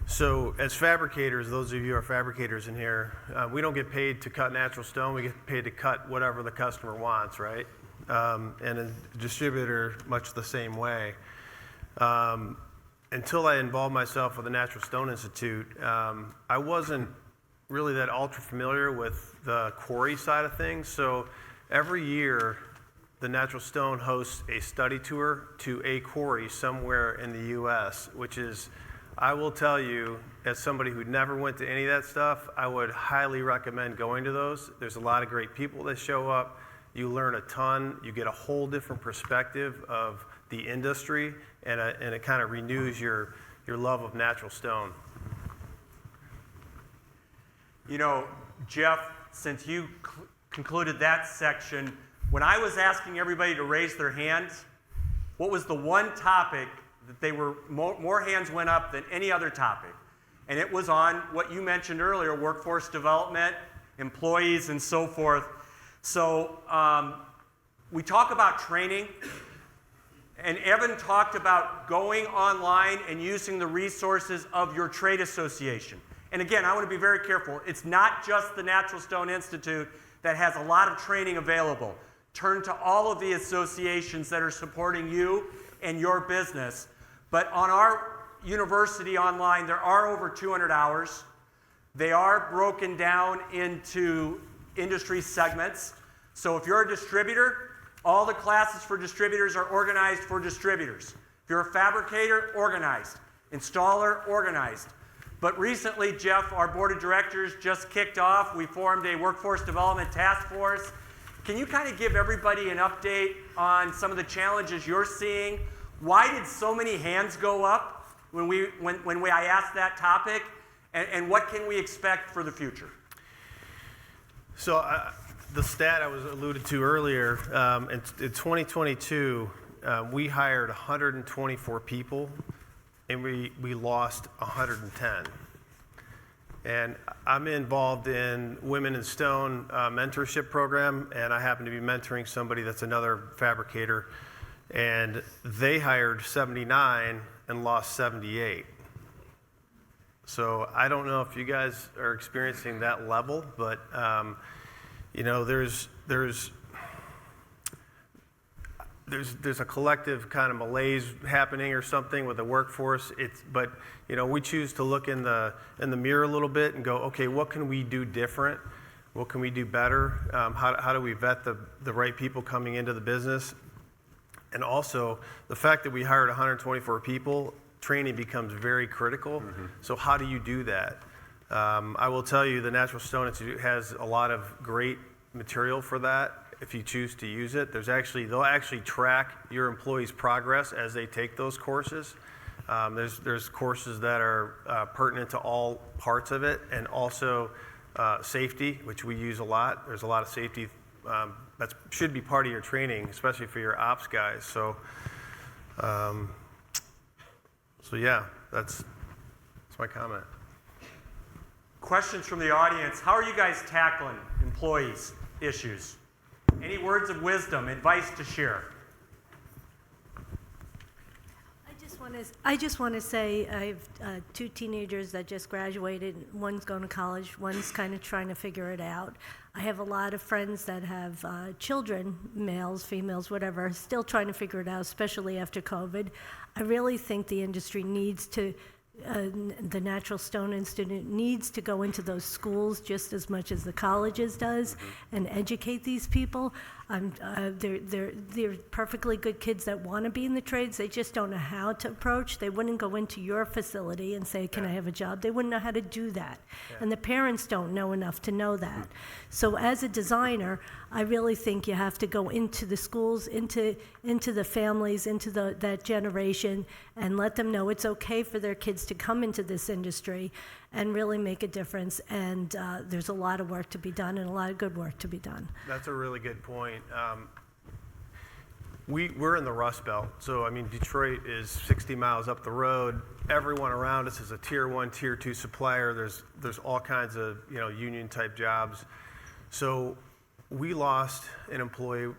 So as fabricators, those of you who are fabricators in here, we don't get paid to cut natural stone. We get paid to cut whatever the customer wants, right? And a distributor, much the same way. Until I involved myself with the Natural Stone Institute, I wasn't really that ultra familiar with the quarry side of things. So every year, the Natural Stone hosts a study tour to a quarry somewhere in the U.S., which is, I will tell you, as somebody who never went to any of that stuff, I would highly recommend going to those. There's a lot of great people that show up. You learn a ton. You get a whole different perspective of the industry, and it kind of renews your love of natural stone. You know, Jeff, since you concluded that section, when I was asking everybody to raise their hands, what was the one topic that they were more hands went up than any other topic? And it was on what you mentioned earlier, workforce development, employees, and so forth. So we talk about training, and Evan talked about going online and using the resources of your trade association. And again, I want to be very careful. It's not just the Natural Stone Institute that has a lot of training available. Turn to all of the associations that are supporting you and your business. But on our university online, there are over 200 hours. They are broken down into industry segments. So if you're a distributor, all the classes for distributors are organized for distributors. If you're a fabricator, organized. Installer, organized. But recently, Jeff, our board of directors just kicked off. We formed a workforce development task force. Can you kind of give everybody an update on some of the challenges you're seeing? Why did so many hands go up? when I ask that topic, and what can we expect for the future? So the stat I was alluded to earlier, in 2022, we hired 124 people, and we lost 110. And I'm involved in Women in Stone mentorship program, and I happen to be mentoring somebody that's another fabricator, and they hired 79 and lost 78. So I don't know if you guys are experiencing that level, but you know, there's a collective kind of malaise happening or something with the workforce. But you know, we choose to look in the mirror a little bit and go, okay, what can we do different? What can we do better? How do we vet the right people coming into the business? And also, the fact that we hired 124 people, training becomes very critical. Mm-hmm. So how do you do that? I will tell you, the Natural Stone Institute has a lot of great material for that. If you choose to use it, they'll actually track your employees' progress as they take those courses. There's courses that are pertinent to all parts of it, and also safety, which we use a lot. There's a lot of safety that should be part of your training, especially for your ops guys. So yeah, that's my comment. Questions from the audience. How are you guys tackling employees' issues? Any words of wisdom, advice to share? I just want to say I have two teenagers that just graduated. One's going to college. One's kind of trying to figure it out. I have a lot of friends that have children, males, females, whatever, still trying to figure it out, especially after COVID. I really think the industry needs to, the Natural Stone Institute needs to go into those schools just as much as the colleges does and educate these people. They're perfectly good kids that want to be in the trades. They just don't know how to approach. They wouldn't go into your facility and say, can I have a job? They wouldn't know how to do that. Yeah. And the parents don't know enough to know that. So as a designer, I really think you have to go into the schools, into the families, into that generation, and let them know it's okay for their kids to come into this industry and really make a difference. And there's a lot of work to be done and a lot of good work to be done. That's a really good point. We're in the Rust Belt, so I mean, Detroit is 60 miles up the road. Everyone around us is a tier 1, tier 2 supplier. There's all kinds of union type jobs. So we lost an employee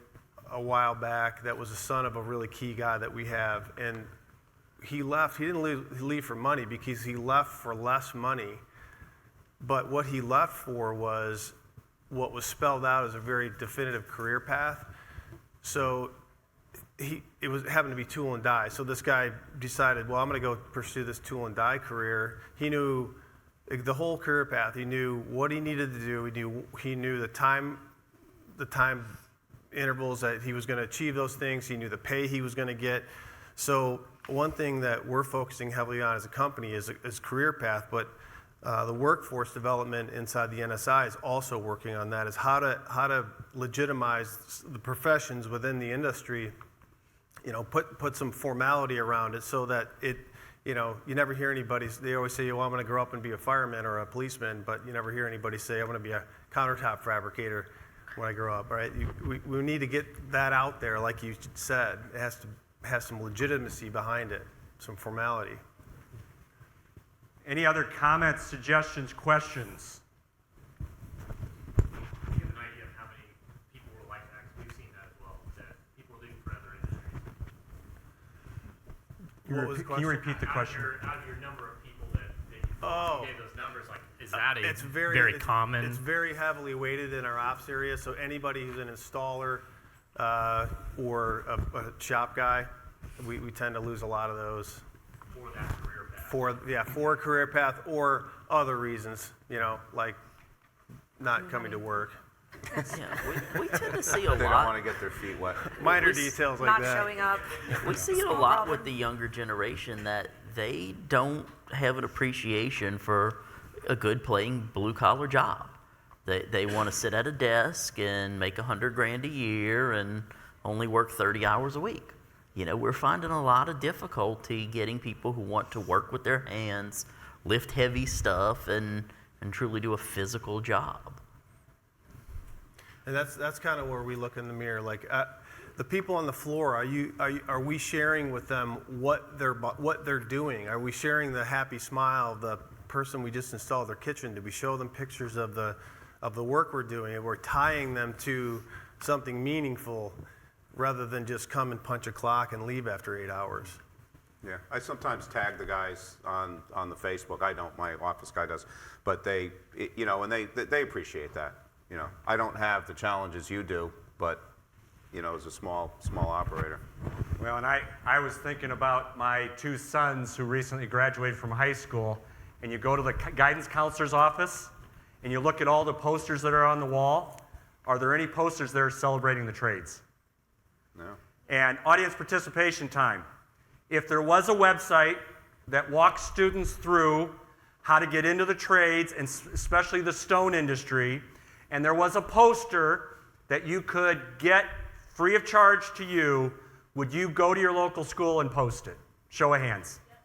a while back that was the son of a really key guy that we have, and he left. He didn't leave for money because he left for less money, but what he left for was what was spelled out as a very definitive career path. So it happened to be tool and die. So this guy decided, well, I'm going to go pursue this tool and die career. He knew the whole career path. He knew what he needed to do. He knew the time intervals that he was going to achieve those things. He knew the pay he was going to get. So one thing that we're focusing heavily on as a company is career path, but the workforce development inside the NSI is also working on that, is how to legitimize the professions within the industry, put some formality around it so that you never hear anybody, they always say, well, I'm going to grow up and be a fireman or a policeman, but you never hear anybody say, I'm going to be a countertop fabricator when I grow up, right? We need to get that out there, like you said. It has to have some legitimacy behind it, some formality. Any other comments, suggestions, questions? Do you have an idea of how many people were like that? 'Cause we've seen that as well, that people are doing for other industries. Can you repeat the question? Out of your number of people that you gave those numbers, like, is that very common? It's very heavily weighted in our ops area, so anybody who's an installer or a shop guy, we tend to lose a lot of those. For that career path. For a career path or other reasons, like not coming to work. Yeah, we tend to see a They don't lot. want to get their feet wet. Minor details like Not that. showing up. We see it a lot with the younger generation that they don't have an appreciation for a good paying blue collar job. They want to sit at a desk and make $100,000 a year and only work 30 hours a week. we're finding a lot of difficulty getting people who want to work with their hands, lift heavy stuff, and truly do a physical job. And that's kind of where we look in the mirror. Like the people on the floor, are we sharing with them what they're doing? Are we sharing the happy smile of the person we just installed their kitchen? Do we show them pictures of the work we're doing? And we're tying them to something meaningful rather than just come and punch a clock and leave after 8 hours. Yeah, I sometimes tag the guys on the Facebook. I don't, my office guy does, but they appreciate that. I don't have the challenges you do, but as a small operator. Well, and I was thinking about my 2 sons who recently graduated from high school, and you go to the guidance counselor's office, and you look at all the posters that are on the wall. Are there any posters there celebrating the trades? No. And audience participation time. If there was a website that walks students through how to get into the trades, and especially the stone industry, and there was a poster that you could get free of charge to you, would you go to your local school and post it? Show of hands. Yes.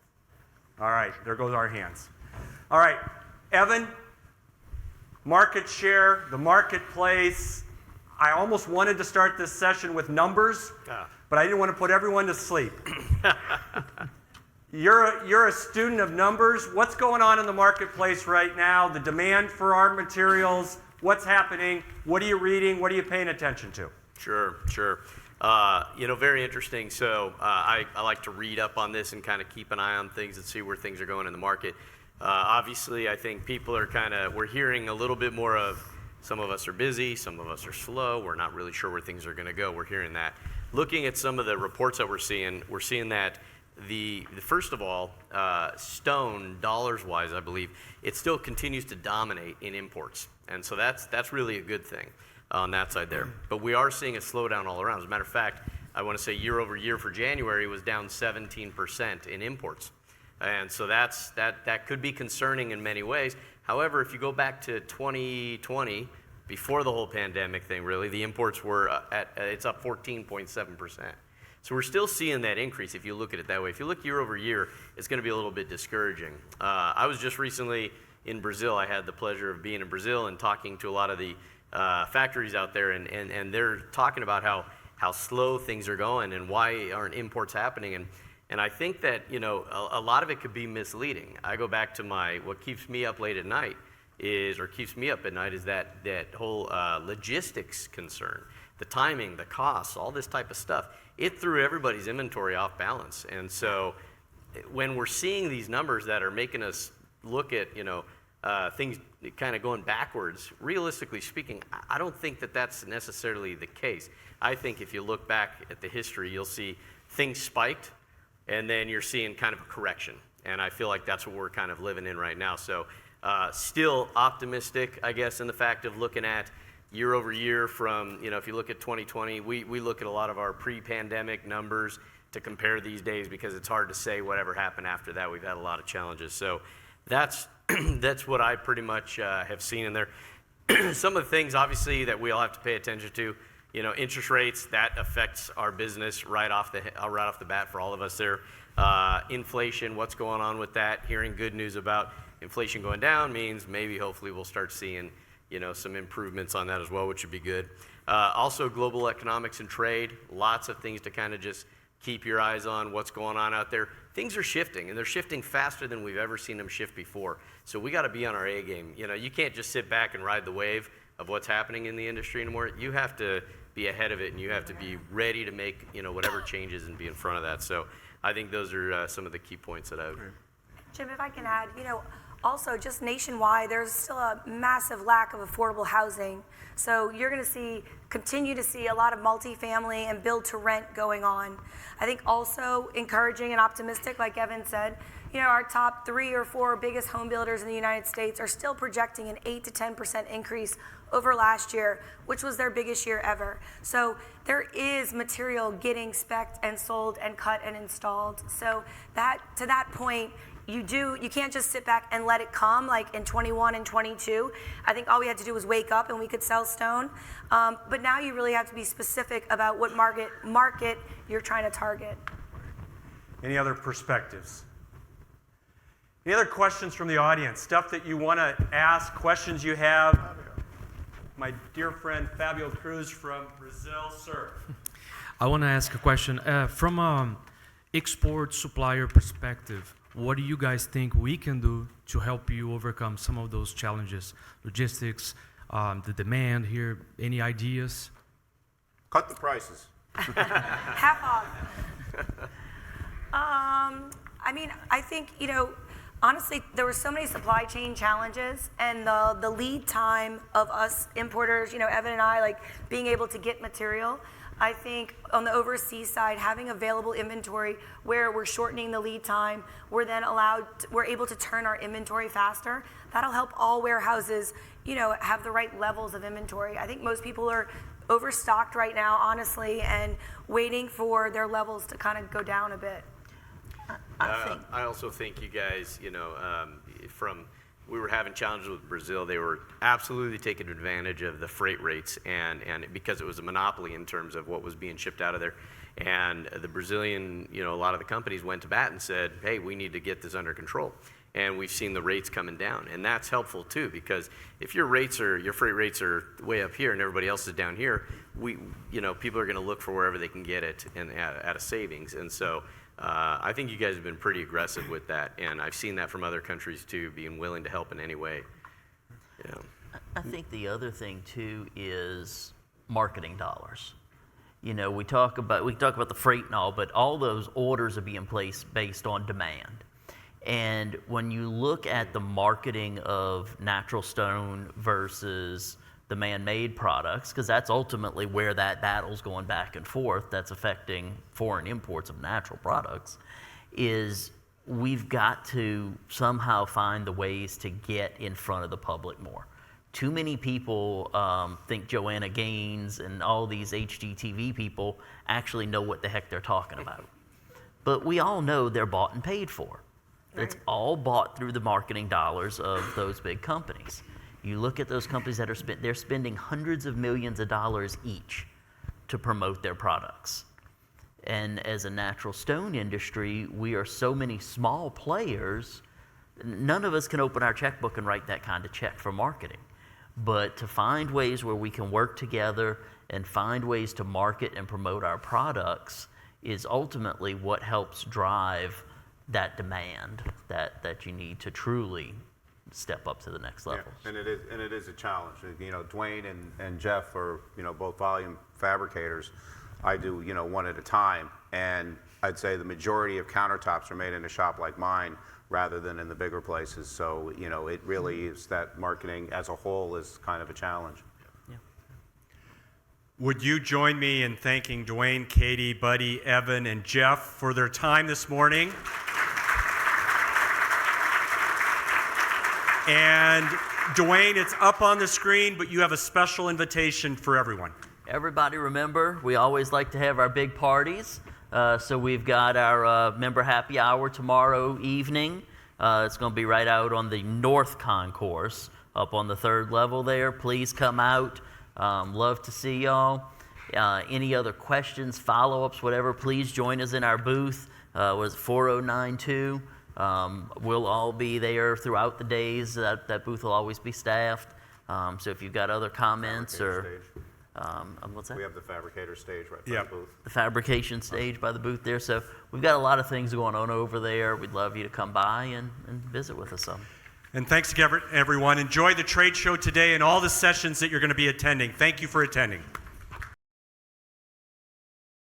All right, there goes our hands. All right, Evan, market share, the marketplace. I almost wanted to start this session with numbers, but I didn't want to put everyone to sleep. You're a student of numbers. What's going on in the marketplace right now? The demand for our materials, what's happening? What are you reading? What are you paying attention to? Sure. Very interesting. So I like to read up on this and kind of keep an eye on things and see where things are going in the market. Obviously, I think people are we're hearing a little bit more of some of us are busy, some of us are slow, we're not really sure where things are going to go. We're hearing that. Looking at some of the reports that we're seeing that the first of all, stone, dollars-wise, I believe, it still continues to dominate in imports. And so that's really a good thing on that side there. But we are seeing a slowdown all around. As a matter of fact, I want to say year over year for January was down 17% in imports. And so that could be concerning in many ways. However, if you go back to 2020, before the whole pandemic thing, really, the imports were it's up 14.7%. So we're still seeing that increase if you look at it that way. If you look year over year, it's going to be a little bit discouraging. I was just recently in Brazil. I had the pleasure of being in Brazil and talking to a lot of the factories out there, and they're talking about how slow things are going and why aren't imports happening. And I think that, a lot of it could be misleading. I go back to what keeps me up late at night is that whole logistics concern, the timing, the costs, all this type of stuff. It threw everybody's inventory off balance. And so when we're seeing these numbers that are making us look at, things kind of going backwards, realistically speaking, I don't think that that's necessarily the case. I think if you look back at the history, you'll see things spiked, and then you're seeing kind of a correction. And I feel like that's what we're kind of living in right now. So still optimistic, I guess, in the fact of looking at year over year from, if you look at 2020, we look at a lot of our pre-pandemic numbers to compare these days because it's hard to say whatever happened after that. We've had a lot of challenges. So that's what I pretty much have seen in there. Some of the things, obviously, that we all have to pay attention to, interest rates, that affects our business right off the bat for all of us there. Inflation, what's going on with that? Hearing good news about inflation going down means maybe, hopefully, we'll start seeing, some improvements on that as well, which would be good. Also, global economics and trade, lots of things to kind of just keep your eyes on what's going on out there. Things are shifting, and they're shifting faster than we've ever seen them shift before. So we got to be on our A game. You can't just sit back and ride the wave of what's happening in the industry anymore. You have to be ahead of it, and you have to be ready to make whatever changes and be in front of that. So I think those are some of the key points that I would. Jim, if I can add, also just nationwide, there's still a massive lack of affordable housing. So you're going to continue to see a lot of multifamily and build to rent going on. I think also encouraging and optimistic, like Evan said, our top 3 or 4 biggest home builders in the United States are still projecting an 8 to 10% increase over last year, which was their biggest year ever. So there is material getting spec'd and sold and cut and installed. So that, to that point, you can't just sit back and let it come like in 21 and 22. I think all we had to do was wake up and we could sell stone. But now you really have to be specific about what market you're trying to target. Any other perspectives? Any other questions from the audience? Stuff that you want to ask, questions you have? My dear friend Fabio Cruz from Brazil, sir. I want to ask a question. From an export supplier perspective, what do you guys think we can do to help you overcome some of those challenges? Logistics, the demand here, any ideas? Cut the prices. Half off. I mean, I think, honestly, there were so many supply chain challenges, and the lead time of us importers, Evan and I, like being able to get material. I think on the overseas side, having available inventory where we're shortening the lead time, we're able to turn our inventory faster. That'll help all warehouses, have the right levels of inventory. I think most people are overstocked right now, honestly, and waiting for their levels to kind of go down a bit. I also think you guys, we were having challenges with Brazil. They were absolutely taking advantage of the freight rates, and because it was a monopoly in terms of what was being shipped out of there. And the Brazilian, a lot of the companies went to bat and said, hey, we need to get this under control. And we've seen the rates coming down, and that's helpful too, because if your freight rates are way up here and everybody else is down here, people are going to look for wherever they can get it and at a savings. And so I think you guys have been pretty aggressive with that, and I've seen that from other countries too, being willing to help in any way. I think the other thing too is marketing dollars. We talk about the freight and all, but all those orders are being placed based on demand. And when you look at the marketing of natural stone versus the man-made products, because that's ultimately where that battle's going back and forth, that's affecting foreign imports of natural products, is we've got to somehow find the ways to get in front of the public more. Too many people think Joanna Gaines and all these HGTV people actually know what the heck they're talking about. But we all know they're bought and paid for. It's all bought through the marketing dollars of those big companies. You look at those companies that they're spending hundreds of millions of dollars each to promote their products. And as a natural stone industry, we are so many small players, none of us can open our checkbook and write that kind of check for marketing. But to find ways where we can work together and find ways to market and promote our products is ultimately what helps drive that demand that you need to truly step up to the next level. Yeah, and it is a challenge. Dwayne and Jeff are both volume fabricators. I do one at a time, and I'd say the majority of countertops are made in a shop like mine rather than in the bigger places. So it really is that marketing as a whole is kind of a challenge. Would you join me in thanking Dwayne, Katie, Buddy, Evan, and Jeff for their time this morning? And Dwayne, it's up on the screen, but you have a special invitation for everyone. Everybody remember, we always like to have our big parties. So we've got our member happy hour tomorrow evening. It's going to be right out on the North Concourse, up on the 3rd level there. Please come out. Love to see y'all. Any other questions, follow-ups, whatever, please join us in our booth. Was 4092. We'll all be there throughout the days. That booth will always be staffed. So if you've got other comments or what's that? We have the fabricator stage right by the booth. The fabrication stage by the booth there. So we've got a lot of things going on over there. We'd love you to come by and visit with us some. And thanks again, everyone. Enjoy the trade show today and all the sessions that you're going to be attending. Thank you for attending.